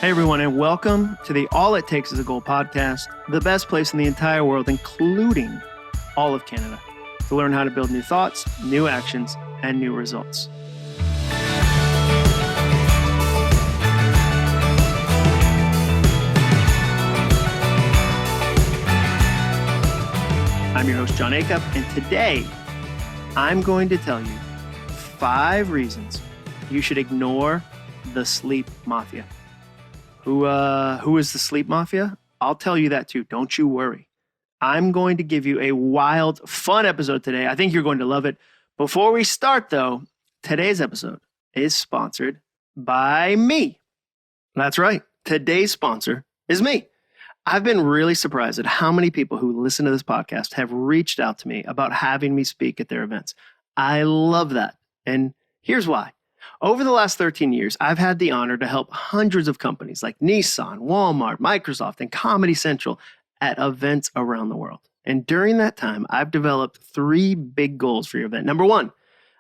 Hey everyone, and welcome to the All It Takes is a Goal podcast, the best place in the entire world, including all of Canada, to learn how to build new thoughts, new actions, and new results. I'm your host, Jon Acuff, and today I'm going to tell you 5 reasons you should ignore the sleep mafia. Who is the sleep mafia? I'll tell you that too. Don't you worry. I'm going to give you a wild, fun episode today. I think you're going to love it. Before we start, though, today's episode is sponsored by me. That's right. Today's sponsor is me. I've been really surprised at how many people who listen to this podcast have reached out to me about having me speak at their events. I love that. And here's why. Over the last 13 years, I've had the honor to help hundreds of companies like Nissan, Walmart, Microsoft, and Comedy Central at events around the world. And during that time, I've developed 3 big goals for your event. Number 1,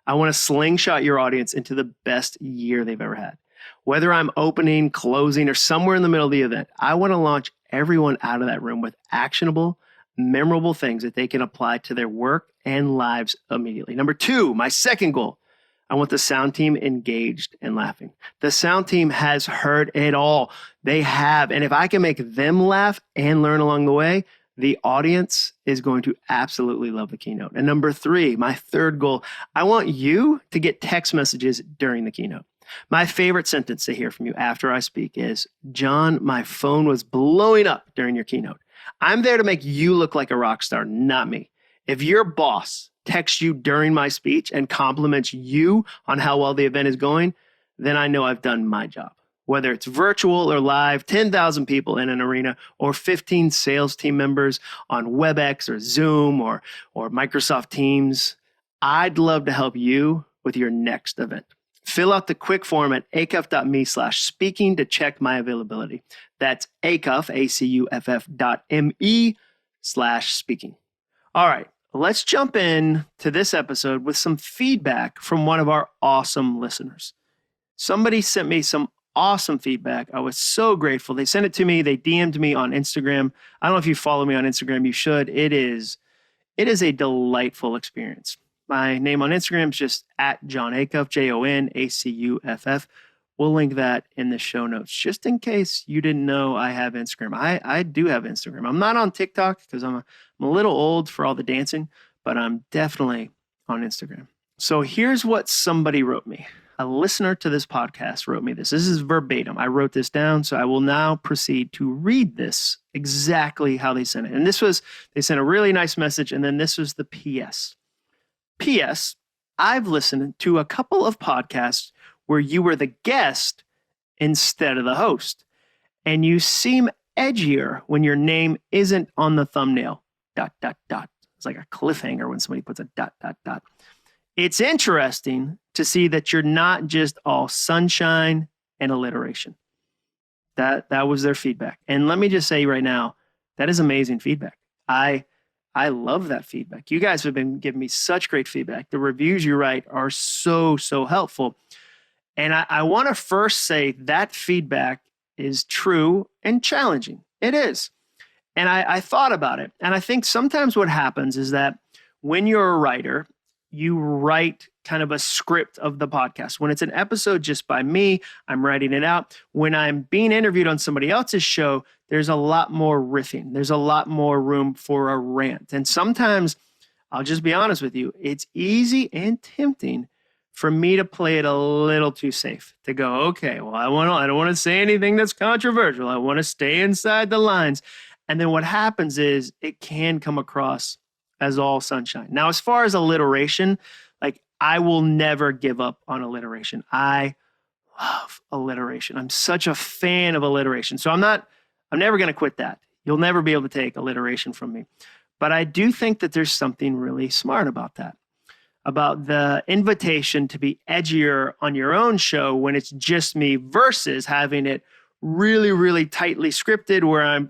I want to slingshot your audience into the best year they've ever had. Whether I'm opening, closing, or somewhere in the middle of the event, I want to launch everyone out of that room with actionable, memorable things that they can apply to their work and lives immediately. Number 2, my second goal, I want the sound team engaged and laughing. The sound team has heard it all. They have. And if I can make them laugh and learn along the way, the audience is going to absolutely love the keynote. And number 3, my third goal, I want you to get text messages during the keynote. My favorite sentence to hear from you after I speak is, "Jon, my phone was blowing up during your keynote." I'm there to make you look like a rock star, not me. If your boss texts you during my speech and compliments you on how well the event is going, then I know I've done my job. Whether it's virtual or live, 10,000 people in an arena, or 15 sales team members on WebEx or Zoom or Microsoft Teams, I'd love to help you with your next event. Fill out the quick form at acuff.me/speaking to check my availability. That's Acuff, ACUFF.me/speaking. All right. Let's jump in to this episode with some feedback from one of our awesome listeners. Somebody sent me some awesome feedback. I was so grateful. They sent it to me. They DM'd me on Instagram. I don't know if you follow me on Instagram. You should. It is a delightful experience. My name on Instagram is just @Jon Acuff, JONACUFF. We'll link that in the show notes, just in case you didn't know I have Instagram. I do have Instagram. I'm not on TikTok because I'm a little old for all the dancing, but I'm definitely on Instagram. So here's what somebody wrote me. A listener to this podcast wrote me this. This is verbatim. I wrote this down, so I will now proceed to read this exactly how they sent it. And they sent a really nice message, and then this was the PS. PS, I've listened to a couple of podcasts where you were the guest instead of the host, and you seem edgier when your name isn't on the thumbnail. ... It's like a cliffhanger when somebody puts a ... It's interesting to see that you're not just all sunshine and alliteration. That was their feedback. And let me just say right now, that is amazing feedback. I love that feedback. You guys have been giving me such great feedback. The reviews you write are so helpful. And I want to first say that feedback is true and challenging. It is. And I thought about it. And I think sometimes what happens is that when you're a writer, you write kind of a script of the podcast. When it's an episode just by me, I'm writing it out. When I'm being interviewed on somebody else's show, there's a lot more riffing. There's a lot more room for a rant. And sometimes, I'll just be honest with you, it's easy and tempting for me to play it a little too safe, to go, okay, well, I don't want to say anything that's controversial. I want to stay inside the lines. And then what happens is it can come across as all sunshine. Now, as far as alliteration, like, I will never give up on alliteration. I love alliteration. I'm such a fan of alliteration. So I'm never going to quit that. You'll never be able to take alliteration from me. But I do think that there's something really smart about that, about the invitation to be edgier on your own show when it's just me versus having it really, really tightly scripted where I'm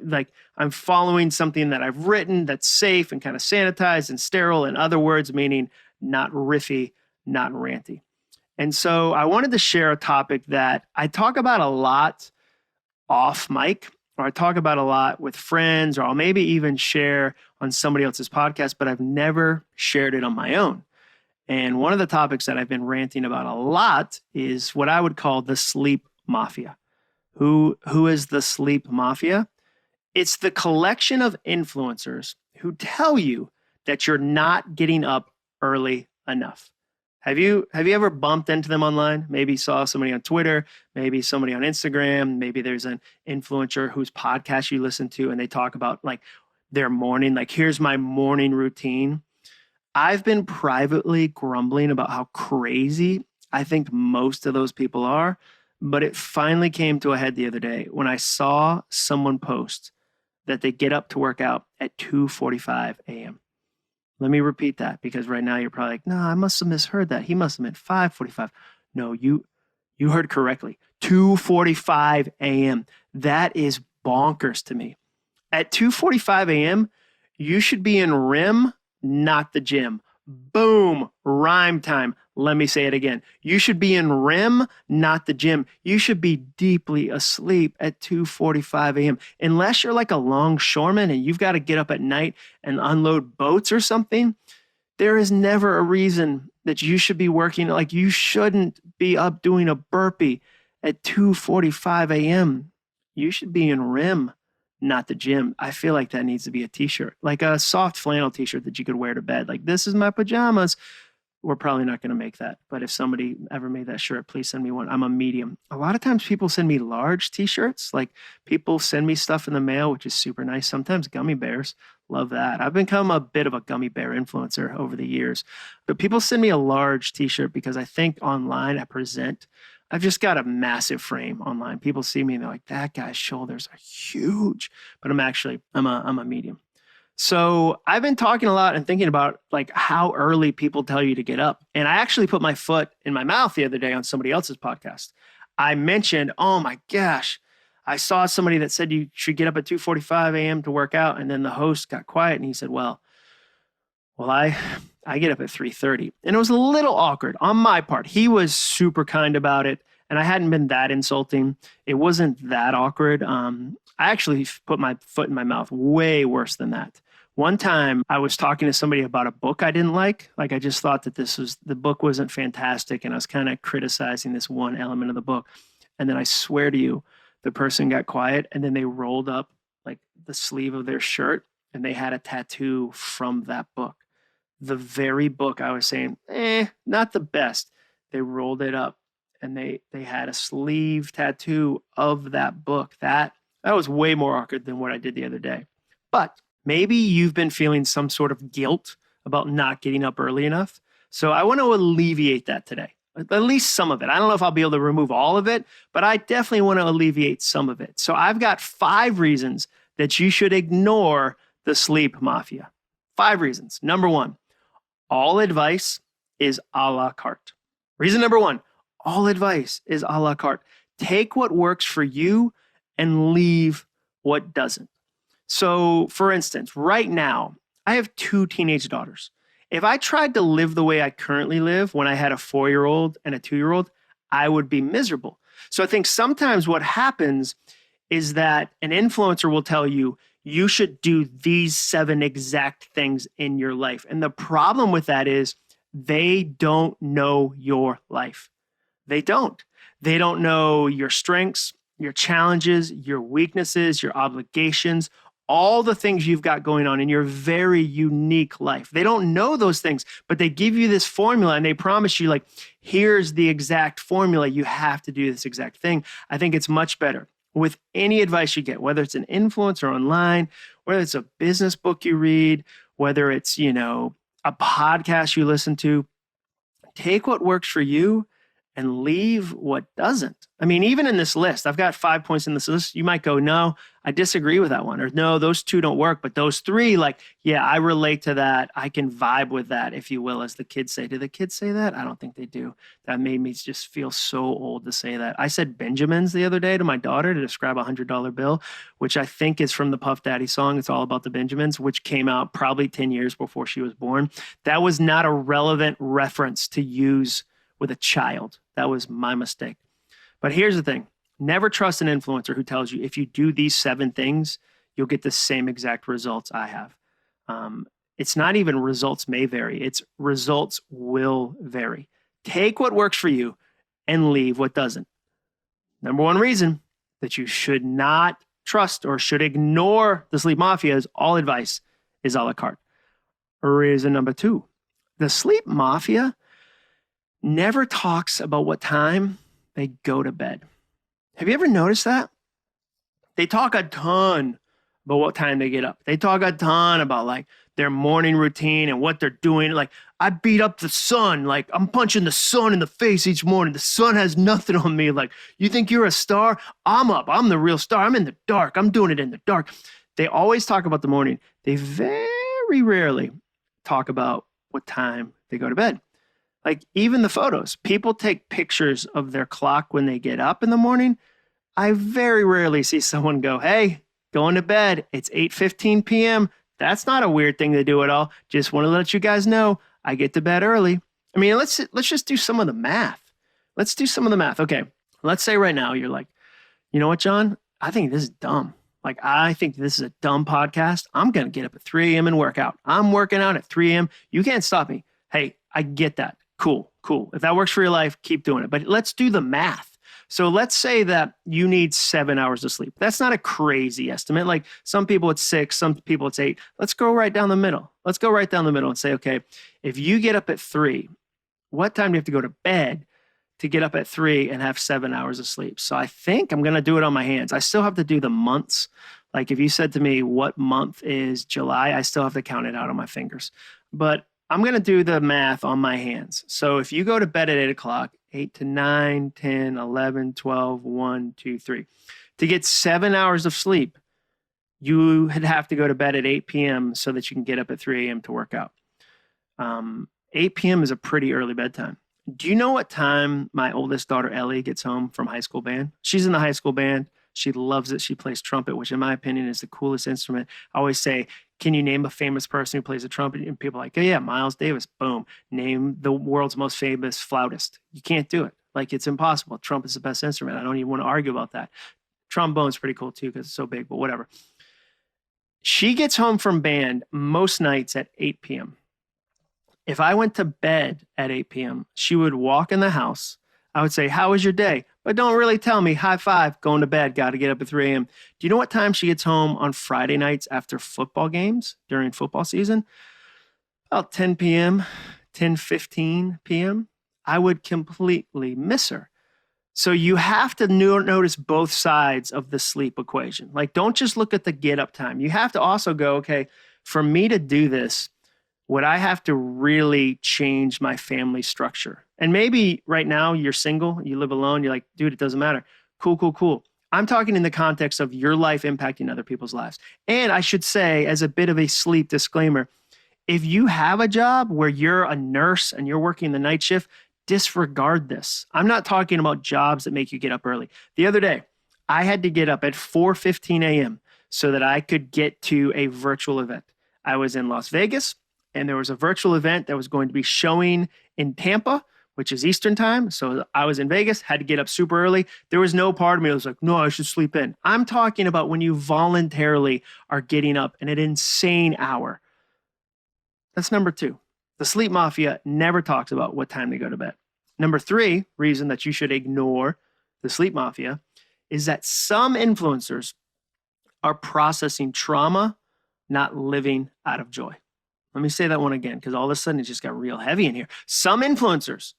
following something that I've written that's safe and kind of sanitized and sterile. In other words, meaning not riffy, not ranty. And so I wanted to share a topic that I talk about a lot off mic, or I talk about a lot with friends, or I'll maybe even share on somebody else's podcast, but I've never shared it on my own. And one of the topics that I've been ranting about a lot is what I would call the sleep mafia. Who is the sleep mafia? It's the collection of influencers who tell you that you're not getting up early enough. Have you ever bumped into them online? Maybe saw somebody on Twitter, maybe somebody on Instagram, maybe there's an influencer whose podcast you listen to and they talk about like their morning, like here's my morning routine. I've been privately grumbling about how crazy I think most of those people are, but it finally came to a head the other day when I saw someone post that they get up to work out at 2:45 a.m. Let me repeat that because right now you're probably like, no, I must have misheard that. He must have meant 5:45. No, you heard correctly. 2:45 a.m. That is bonkers to me. At 2:45 a.m., you should be in REM, not the gym. Boom, rhyme time. Let me say it again. You should be in REM, not the gym. You should be deeply asleep at 2:45 a.m. Unless you're like a longshoreman and you've got to get up at night and unload boats or something, there is never a reason that you should be working. Like you shouldn't be up doing a burpee at 2:45 a.m. You should be in REM, not the gym. I feel like that needs to be a t-shirt, like a soft flannel t-shirt that you could wear to bed. Like, this is my pajamas. We're probably not going to make that. But if somebody ever made that shirt, please send me one. I'm a medium. A lot of times people send me large t-shirts. Like people send me stuff in the mail, which is super nice. Sometimes gummy bears. Love that. I've become a bit of a gummy bear influencer over the years. But people send me a large t-shirt because I think online I've just got a massive frame online. People see me and they're like, that guy's shoulders are huge. But I'm a medium. So I've been talking a lot and thinking about like how early people tell you to get up. And I actually put my foot in my mouth the other day on somebody else's podcast. I mentioned, oh my gosh, I saw somebody that said you should get up at 2:45 a.m. to work out. And then the host got quiet and he said, well, I get up at 3:30. And it was a little awkward on my part. He was super kind about it. And I hadn't been that insulting. It wasn't that awkward. I actually put my foot in my mouth way worse than that. One time I was talking to somebody about a book I didn't like. Like I just thought that the book wasn't fantastic. And I was kind of criticizing this one element of the book. And then I swear to you, the person got quiet and then they rolled up like the sleeve of their shirt and they had a tattoo from that book. The very book I was saying, not the best. They rolled it up and they had a sleeve tattoo of that book. That was way more awkward than what I did the other day. But maybe you've been feeling some sort of guilt about not getting up early enough. So I want to alleviate that today, at least some of it. I don't know if I'll be able to remove all of it, but I definitely want to alleviate some of it. So I've got 5 reasons that you should ignore the sleep mafia. 5 reasons. Number 1, all advice is a la carte. Reason number 1, all advice is a la carte. Take what works for you and leave what doesn't. So, for instance, right now, I have 2 teenage daughters. If I tried to live the way I currently live when I had a 4-year-old and a 2-year-old, I would be miserable. So I think sometimes what happens is that an influencer will tell you, you should do these 7 exact things in your life. And the problem with that is they don't know your life. They don't. They don't know your strengths, your challenges, your weaknesses, your obligations, all the things you've got going on in your very unique life. They don't know those things, but they give you this formula and they promise you like, here's the exact formula. You have to do this exact thing. I think it's much better with any advice you get, whether it's an influencer online, whether it's a business book you read, whether it's, a podcast you listen to. Take what works for you and leave what doesn't. I mean, even in this list, I've got 5 points in this list. You might go, no, I disagree with that one. Or no, those 2 don't work. But those 3, like, yeah, I relate to that. I can vibe with that, if you will, as the kids say. Do the kids say that? I don't think they do. That made me just feel so old to say that. I said Benjamins the other day to my daughter to describe a $100 bill, which I think is from the Puff Daddy song. It's all about the Benjamins, which came out probably 10 years before she was born. That was not a relevant reference to use with a child. That was my mistake. But here's the thing. Never trust an influencer who tells you if you do these 7 things, you'll get the same exact results I have. It's not even results may vary. It's results will vary. Take what works for you and leave what doesn't. Number 1 reason that you should not trust or should ignore the sleep mafia is all advice is a la carte. Reason number 2, the sleep mafia never talks about what time they go to bed. Have you ever noticed that? They talk a ton about what time they get up. They talk a ton about like their morning routine and what they're doing. Like, I beat up the sun. Like, I'm punching the sun in the face each morning. The sun has nothing on me. Like, you think you're a star? I'm up. I'm the real star. I'm in the dark. I'm doing it in the dark. They always talk about the morning. They very rarely talk about what time they go to bed. Like, even the photos. People take pictures of their clock when they get up in the morning. I very rarely see someone go, hey, going to bed. It's 8:15 p.m. That's not a weird thing to do at all. Just want to let you guys know I get to bed early. I mean, let's just do some of the math. Let's do some of the math. Okay, let's say right now you're like, you know what, John? I think this is dumb. Like, I think this is a dumb podcast. I'm going to get up at 3 a.m. and work out. I'm working out at 3 a.m. You can't stop me. Hey, I get that. Cool. If that works for your life, keep doing it. But let's do the math. So let's say that you need 7 hours of sleep. That's not a crazy estimate. Like, some people it's 6, some people it's 8. Let's go right down the middle. Let's go right down the middle and say, okay, if you get up at 3, what time do you have to go to bed to get up at 3 and have 7 hours of sleep? So I think I'm going to do it on my hands. I still have to do the months. Like, if you said to me, what month is July? I still have to count it out on my fingers. But I'm going to do the math on my hands. So if you go to bed at 8 o'clock, 8 to 9, 10, 11, 12, 1, 2, 3. To get 7 hours of sleep, you would have to go to bed at 8 p.m. so that you can get up at 3 a.m. to work out. 8 p.m. is a pretty early bedtime. Do you know what time my oldest daughter, Ellie, gets home from high school band? She's in the high school band. She loves it. She plays trumpet, which in my opinion is the coolest instrument. I always say, can you name a famous person who plays a trumpet? And people are like, oh yeah, Miles Davis. Boom. Name the world's most famous flautist. You can't do it. Like, it's impossible. Trumpet's the best instrument. I don't even want to argue about that. Trombone's pretty cool too because it's so big, but whatever. She gets home from band most nights at 8 p.m. If I went to bed at 8 p.m., she would walk in the house. I would say, how was your day? But don't really tell me. High five, going to bed, got to get up at 3 a.m. Do you know what time she gets home on Friday nights after football games during football season? About 10 p.m., 10:15 p.m. I would completely miss her. So you have to notice both sides of the sleep equation. Like, don't just look at the get up time. You have to also go, okay, for me to do this, would I have to really change my family structure? And maybe right now you're single, you live alone, you're like, dude, it doesn't matter. Cool. I'm talking in the context of your life impacting other people's lives. And I should say, as a bit of a sleep disclaimer, if you have a job where you're a nurse and you're working the night shift, disregard this. I'm not talking about jobs that make you get up early. The other day, I had to get up at 4:15 a.m. so that I could get to a virtual event. I was in Las Vegas, and there was a virtual event that was going to be showing in Tampa, which is Eastern time. So I was in Vegas, had to get up super early. There was no part of me that was like, no, I should sleep in. I'm talking about when you voluntarily are getting up in an insane hour. That's number 2. The sleep mafia never talks about what time they go to bed. Number 3 reason that you should ignore the sleep mafia is that some influencers are processing trauma, not living out of joy. Let me say that one again, because all of a sudden it just got real heavy in here. Some influencers,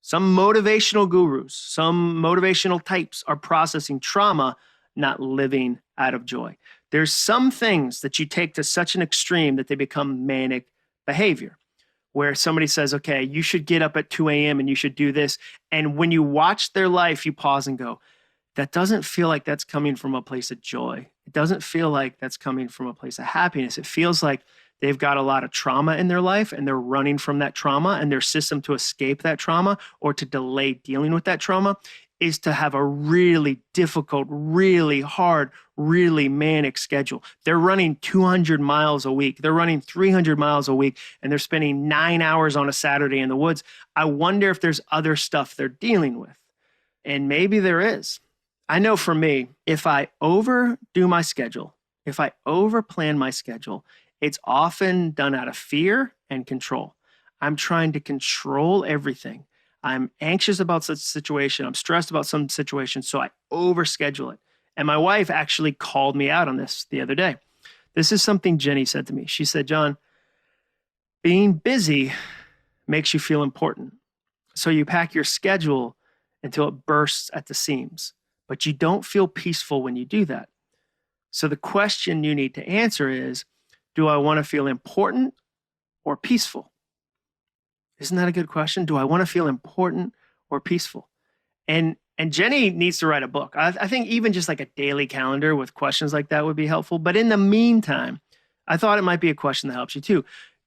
some motivational gurus, some motivational types are processing trauma, not living out of joy. There's some things that you take to such an extreme that they become manic behavior, where somebody says, okay, you should get up at 2 a.m. and you should do this. And when you watch their life, you pause and go, that doesn't feel like that's coming from a place of joy. It doesn't feel like that's coming from a place of happiness. It feels like they've got a lot of trauma in their life and they're running from that trauma, and their system to escape that trauma or to delay dealing with that trauma is to have a really difficult, really hard, really manic schedule. They're running 200 miles a week. They're running 300 miles a week, and they're spending 9 hours on a Saturday in the woods. I wonder if there's other stuff they're dealing with. And maybe there is. I know for me, if I overdo my schedule, if I overplan my schedule, it's often done out of fear and control. I'm trying to control everything. I'm anxious about such a situation. I'm stressed about some situation, so I overschedule it. And my wife actually called me out on this the other day. This is something Jenny said to me. She said, Jon, being busy makes you feel important. So you pack your schedule until it bursts at the seams, but you don't feel peaceful when you do that. So the question you need to answer is, do I want to feel important or peaceful? Isn't that a good question? Do I want to feel important or peaceful? And Jenny needs to write a book. I think even just like a daily calendar with questions like that would be helpful. But in the meantime, I thought it might be a question that helps you too.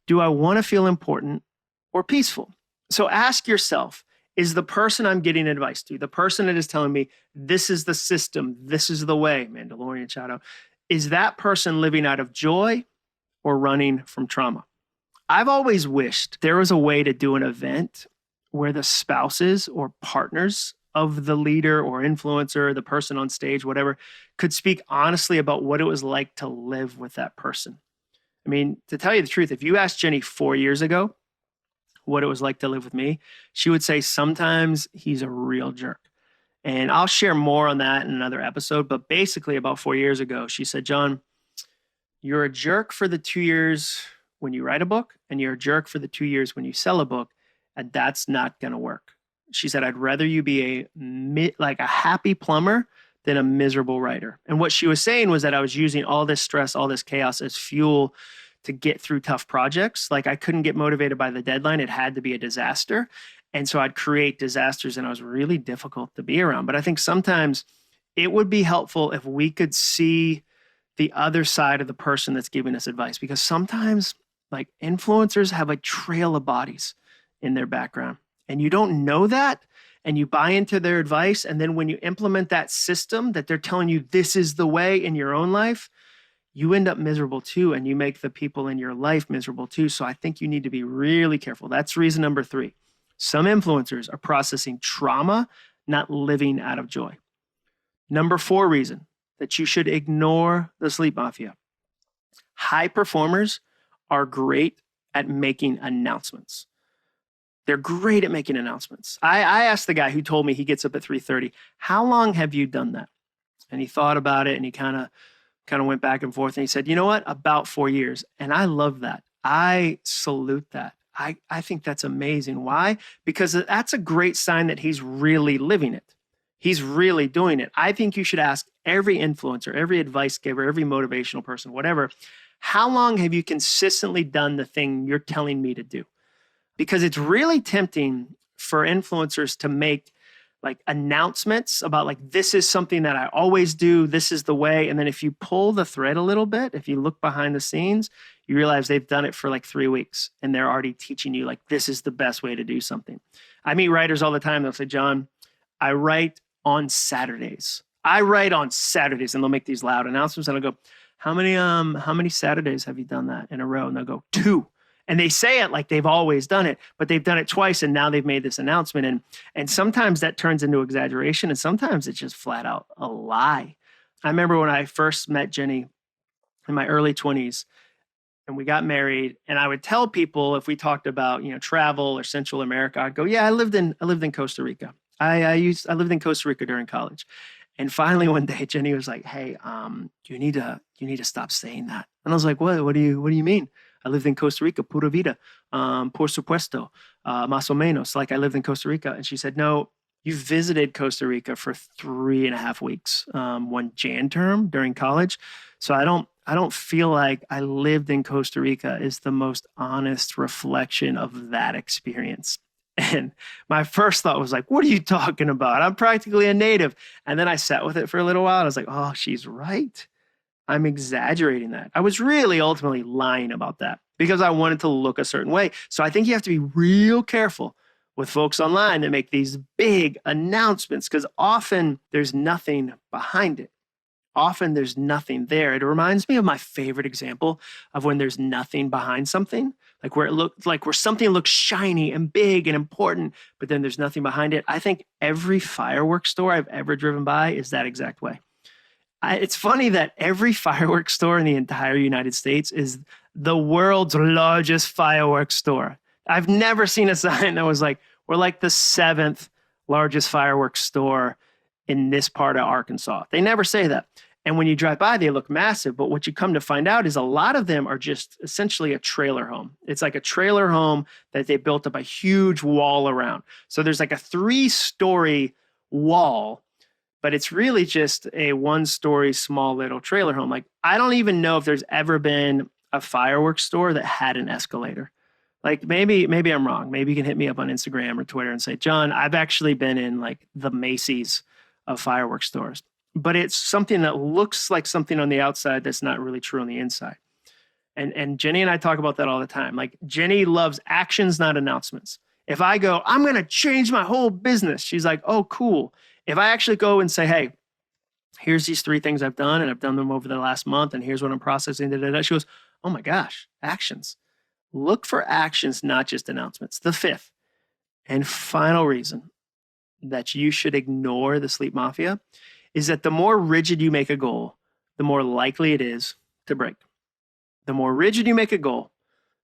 Do I want to feel important or peaceful? So ask yourself, is the person I'm getting advice to, the person that is telling me this is the system, this is the way, Mandalorian shout out, is that person living out of joy or running from trauma? I've always wished there was a way to do an event where the spouses or partners of the leader or influencer, the person on stage, whatever, could speak honestly about what it was like to live with that person. I mean, to tell you the truth, if you asked Jenny 4 years ago what it was like to live with me, she would say sometimes he's a real jerk. And I'll share more on that in another episode. But basically, about 4 years ago, she said, Jon, you're a jerk for the 2 years when you write a book, and you're a jerk for the 2 years when you sell a book, and that's not going to work. She said, I'd rather you be like a happy plumber than a miserable writer. And what she was saying was that I was using all this stress, all this chaos as fuel to get through tough projects. Like I couldn't get motivated by the deadline. It had to be a disaster. And so I'd create disasters, and I was really difficult to be around. But I think sometimes it would be helpful if we could see the other side of the person that's giving us advice, because sometimes like influencers have a trail of bodies in their background, and you don't know that, and you buy into their advice. And then when you implement that system that they're telling you this is the way in your own life, you end up miserable too, and you make the people in your life miserable too. So I think you need to be really careful. That's reason number 3. Some influencers are processing trauma, not living out of joy. Number 4 reason that you should ignore the sleep mafia. High performers are great at making announcements. They're great at making announcements. I asked the guy who told me he gets up at 3:30, how long have you done that? And he thought about it, and he kind of went back and forth, and he said, you know what, about 4 years. And I love that. I salute that. I think that's amazing. Why? Because that's a great sign that he's really living it. He's really doing it. I think you should ask every influencer, every advice giver, every motivational person, whatever, how long have you consistently done the thing you're telling me to do? Because it's really tempting for influencers to make like announcements about like, this is something that I always do, this is the way. And then if you pull the thread a little bit, if you look behind the scenes, you realize they've done it for like 3 weeks and they're already teaching you like, this is the best way to do something. I meet writers all the time. They'll say, Jon, I write on Saturdays. And they'll make these loud announcements, and I'll go, how many Saturdays have you done that in a row? And they'll go, 2. And they say it like they've always done it, but they've done it twice, and now they've made this announcement. And sometimes that turns into exaggeration, and sometimes it's just flat out a lie. I remember when I first met Jenny in my early 20s, and we got married, and I would tell people if we talked about, travel or Central America, I'd go, yeah, I lived in Costa Rica. I lived in Costa Rica during college. And finally one day Jenny was like, hey, you need to stop saying that. And I was like, what do you mean? I lived in Costa Rica, pura vida, por supuesto, más o menos. Like I lived in Costa Rica. And she said, no, you visited Costa Rica for 3.5 weeks, one Jan term during college. So I don't feel like I lived in Costa Rica is the most honest reflection of that experience. And my first thought was like, what are you talking about? I'm practically a native. And then I sat with it for a little while. And I was like, oh, she's right. I'm exaggerating that. I was really ultimately lying about that because I wanted to look a certain way. So I think you have to be real careful with folks online that make these big announcements because often there's nothing behind it. often there's nothing there. It reminds me of my favorite example of when there's nothing behind something, like where something looks shiny and big and important, but then there's nothing behind it. I think every fireworks store I've ever driven by is that exact way. It's funny that every fireworks store in the entire United States is the world's largest fireworks store. I've never seen a sign that was like, we're like the 7th largest fireworks store in this part of Arkansas. They never say that. And when you drive by, they look massive. But what you come to find out is a lot of them are just essentially a trailer home. It's like a trailer home that they built up a huge wall around. So there's like a 3-story wall, but it's really just a 1-story small little trailer home. Like, I don't even know if there's ever been a fireworks store that had an escalator. Like, maybe I'm wrong. Maybe you can hit me up on Instagram or Twitter and say, John, I've actually been in like the Macy's of fireworks stores, but it's something that looks like something on the outside that's not really true on the inside. And Jenny and I talk about that all the time. Like, Jenny loves actions, not announcements. If I go, I'm going to change my whole business, she's like, oh, cool. If I actually go and say, hey, here's these 3 things I've done, and I've done them over the last month, and here's what I'm processing, she goes, oh my gosh, actions. Look for actions, not just announcements. The 5th and final reason that you should ignore the sleep mafia is that the more rigid you make a goal, the more likely it is to break. The more rigid you make a goal,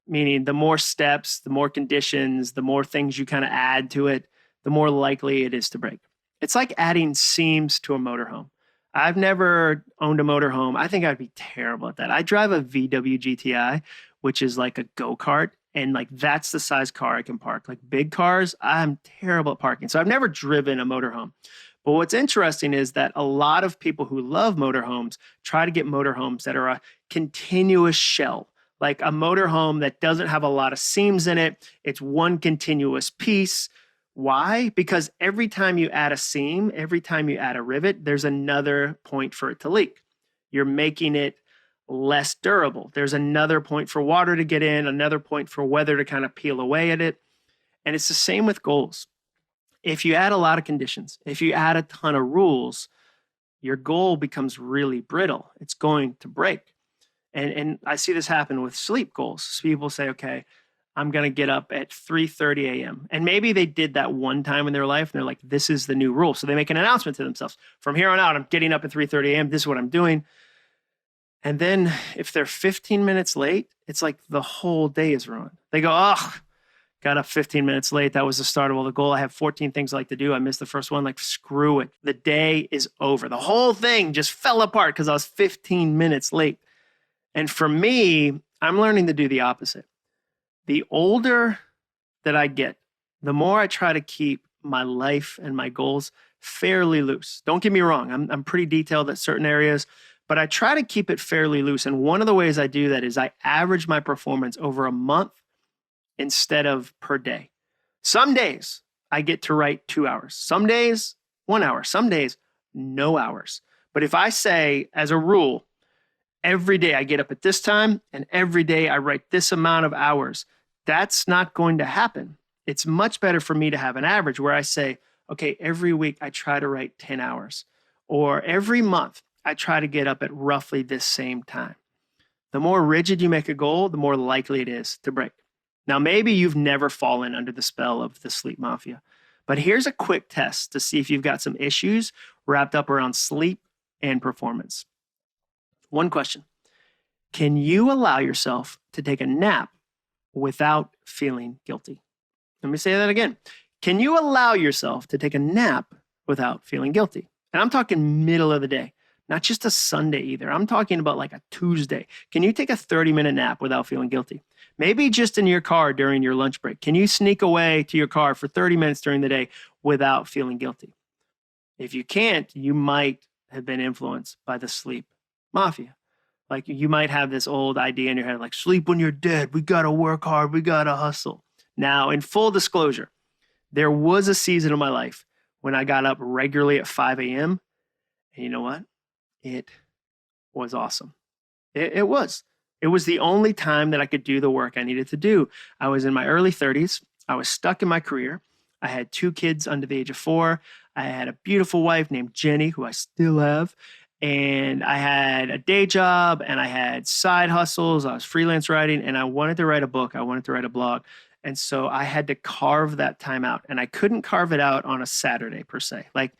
meaning the more steps, the more conditions, the more things you kind of add to it, the more likely it is to break. It's like adding seams to a motorhome. I've never owned a motorhome. I think I'd be terrible at that. I drive a VW GTI, which is like a go-kart, and like that's the size car I can park. Like big cars, I'm terrible at parking. So I've never driven a motorhome. But what's interesting is that a lot of people who love motorhomes try to get motorhomes that are a continuous shell, like a motorhome that doesn't have a lot of seams in it. It's one continuous piece. Why? Because every time you add a seam, every time you add a rivet, there's another point for it to leak. You're making it less durable. There's another point for water to get in, another point for weather to kind of peel away at it. And it's the same with goals. If you add a lot of conditions, if you add a ton of rules, your goal becomes really brittle. It's going to break. And I see this happen with sleep goals. So people say, okay, I'm going to get up at 3:30 a.m. And maybe they did that one time in their life and they're like, this is the new rule. So they make an announcement to themselves. From here on out, I'm getting up at 3:30 a.m. This is what I'm doing. And then if they're 15 minutes late, it's like the whole day is ruined. They go, oh, got up 15 minutes late. That was the start of all the goal. I have 14 things I like to do. I missed the first one. Like, screw it. The day is over. The whole thing just fell apart because I was 15 minutes late. And for me, I'm learning to do the opposite. The older that I get, the more I try to keep my life and my goals fairly loose. Don't get me wrong. I'm pretty detailed at certain areas, but I try to keep it fairly loose. And one of the ways I do that is I average my performance over a month instead of per day. Some days I get to write 2 hours. Some days, 1 hour. Some days, no hours. But if I say, as a rule, every day I get up at this time and every day I write this amount of hours, that's not going to happen. It's much better for me to have an average where I say, okay, every week I try to write 10 hours, or every month I try to get up at roughly this same time. The more rigid you make a goal, the more likely it is to break. Now, maybe you've never fallen under the spell of the sleep mafia, but here's a quick test to see if you've got some issues wrapped up around sleep and performance. One question: can you allow yourself to take a nap without feeling guilty? Let me say that again. Can you allow yourself to take a nap without feeling guilty? And I'm talking middle of the day, not just a Sunday either. I'm talking about like a Tuesday. Can you take a 30-minute nap without feeling guilty? Maybe just in your car during your lunch break. Can you sneak away to your car for 30 minutes during the day without feeling guilty? If you can't, you might have been influenced by the sleep mafia. Like, you might have this old idea in your head, like, sleep when you're dead. We got to work hard. We got to hustle. Now, in full disclosure, there was a season of my life when I got up regularly at 5 a.m. And you know what? It was awesome. It was. It was the only time that I could do the work I needed to do. I was in my early 30s. I was stuck in my career. I had 2 kids under the age of 4. I had a beautiful wife named Jenny, who I still have. And I had a day job and I had side hustles. I was freelance writing and I wanted to write a book. I wanted to write a blog. And so I had to carve that time out, and I couldn't carve it out on a Saturday per se. Like,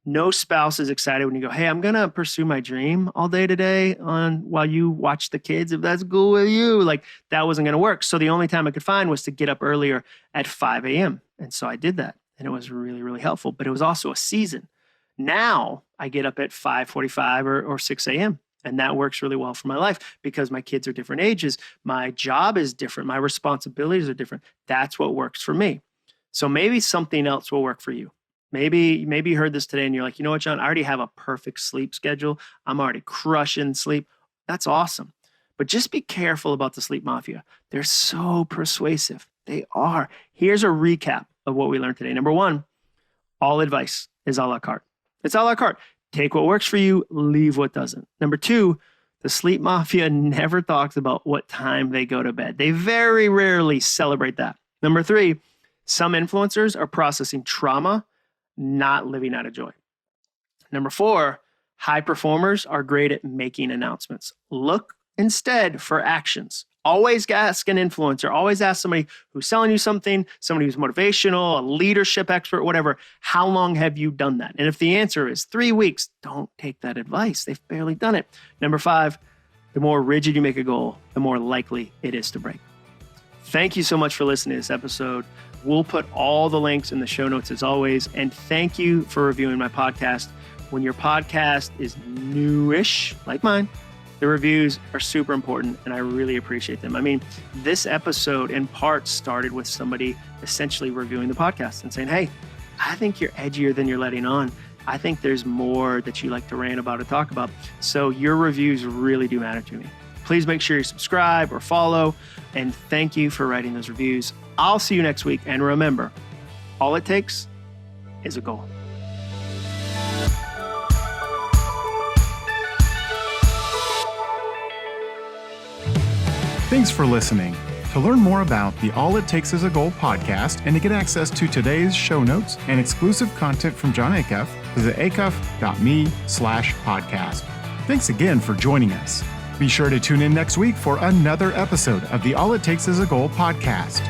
no spouse is excited when you go, hey, I'm going to pursue my dream all day today while you watch the kids. If that's cool with you, like, that wasn't going to work. So the only time I could find was to get up earlier at 5 a.m. And so I did that, and it was really, really helpful, but it was also a season. Now I get up at 5:45 or 6 a.m. And that works really well for my life because my kids are different ages. My job is different. My responsibilities are different. That's what works for me. So maybe something else will work for you. Maybe you heard this today and you're like, you know what, Jon, I already have a perfect sleep schedule. I'm already crushing sleep. That's awesome. But just be careful about the sleep mafia. They're so persuasive. They are. Here's a recap of what we learned today. Number one, all advice is a la carte. It's a la carte. Take what works for you, leave what doesn't. Number two, the sleep mafia never talks about what time they go to bed. They very rarely celebrate that. Number three, some influencers are processing trauma, not living out of joy. Number four, high performers are great at making announcements. Look instead for actions. Always ask an influencer, always ask somebody who's selling you something, somebody who's motivational, a leadership expert, whatever. How long have you done that? And if the answer is 3 weeks, don't take that advice. They've barely done it. Number five, the more rigid you make a goal, the more likely it is to break. Thank you so much for listening to this episode. We'll put all the links in the show notes as always. And thank you for reviewing my podcast. When your podcast is newish, like mine, the reviews are super important, and I really appreciate them. I mean, this episode in part started with somebody essentially reviewing the podcast and saying, hey, I think you're edgier than you're letting on. I think there's more that you like to rant about or talk about. So your reviews really do matter to me. Please make sure you subscribe or follow, and thank you for writing those reviews. I'll see you next week, and remember, all it takes is a goal. Thanks for listening. To learn more about the All It Takes Is a Goal podcast and to get access to today's show notes and exclusive content from Jon Acuff, visit acuff.me/podcast. Thanks again for joining us. Be sure to tune in next week for another episode of the All It Takes Is a Goal podcast.